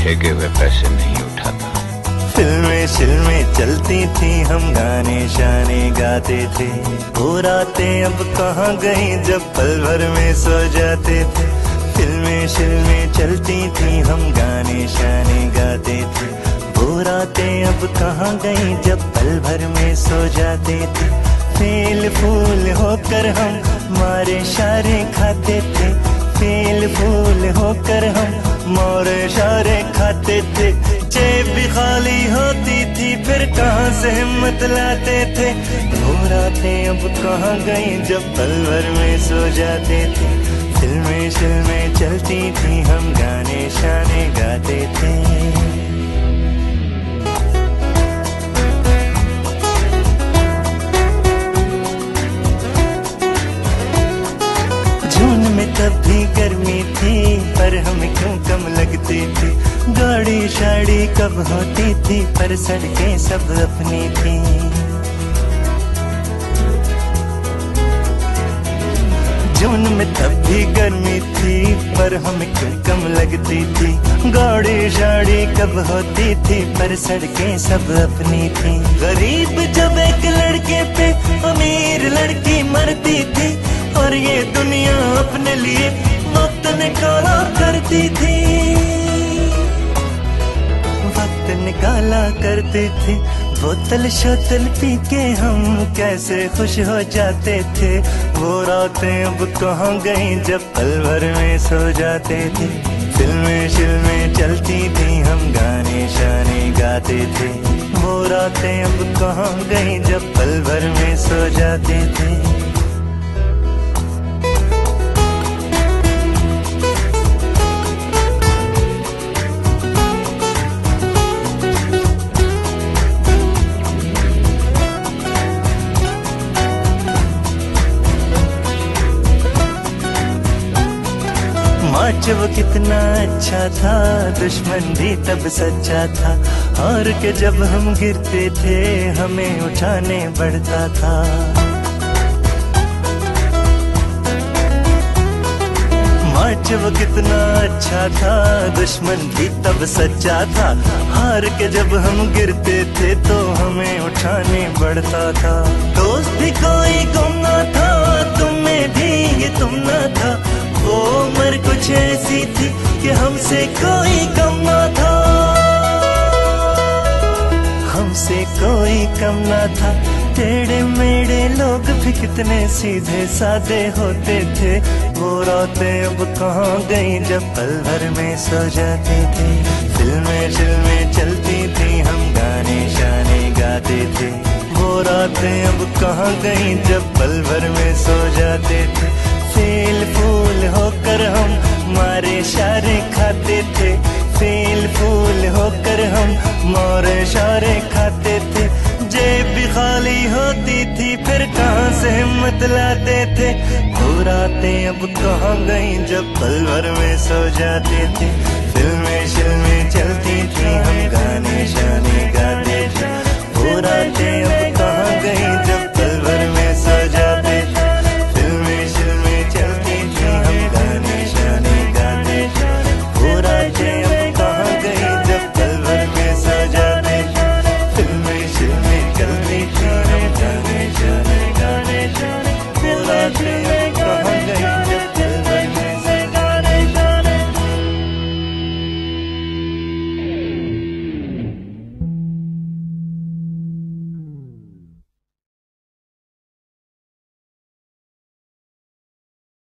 फेंके हुए पैसे नहीं उठाता। फिल्में शिल्में चलती थी, हम गाने शाने गाते थे। वो रातें अब कहाँ गई जब पल भर में सो जाते थे। फिल्में शिल्में चलती थी, हम गाने शाने गाते थे। वो रातें अब कहाँ गई जब पल भर में सो जाते थे। फेल फूल होकर हम मारे शारे खाते थे। फेल फूल होकर हम मोरे शारे खाते थे। जेब भी खाली होती थी, फिर कहाँ से हिम्मत लाते थे। वो रातें अब कहाँ गई जब पल भर में सो जाते थे। फिल्में शिल्में चलती थी, हम गाने शाने गाते थे। जून में तब भी गर्मी थी, पर हमें क्यों कम लगती थी। गाड़ी शाड़ी कब होती थी, पर सड़कें सब अपनी थी। जून में तब भी गर्मी थी, पर हमें क्यों कम लगती थी। गाड़ी शाड़ी कब होती थी, पर सड़कें सब अपनी थी। गरीब जब एक लड़के पे अमीर लड़की मरती थी, और ये दुनिया अपने लिए वक्त निकाला करती थी। वक्त निकाला करती थी। बोतल शोतल पी के हम कैसे खुश हो जाते थे। वो रातें अब कहाँ गई जब पल भर में सो जाते थे। फिल्में शिल्में चलती थी, हम गाने शाने गाते थे। वो रातें अब कहाँ गई जब पल भर में सो जाते थे। मार्च वो कितना अच्छा था, दुश्मन भी तब सच्चा था। हार के जब हम गिरते थे, हमें उठाने बढ़ता था। मार्च वो कितना अच्छा था, दुश्मन भी तब सच्चा था। हार के जब हम गिरते थे, तो हमें उठाने बढ़ता था। दोस्त भी कोई गुम ना था, तुम में भी ये तुम ना था। वो उम्र कुछ ऐसी थी कि हमसे कोई कम ना था। हमसे कोई कम ना था। टेढ़े मेढ़े लोग भी कितने सीधे साधे होते थे। वो रातें अब कहाँ गई जब पल भर में सो जाते थे। फिल्में शिल्में चलती थी, हम गाने शाने गाते थे। वो रातें अब कहाँ गई जब पल भर में सो जाते थे। फेल फूल होकर हम मारे शारे खाते थे। फेल फूल होकर हम मारे शारे खाते थे। जेब भी खाली होती थी, फिर कहाँ से हिम्मत लाते थे। वो रातें अब कहाँ गई जब पल भर में सो जाते थे। फिल्में शिल्में चल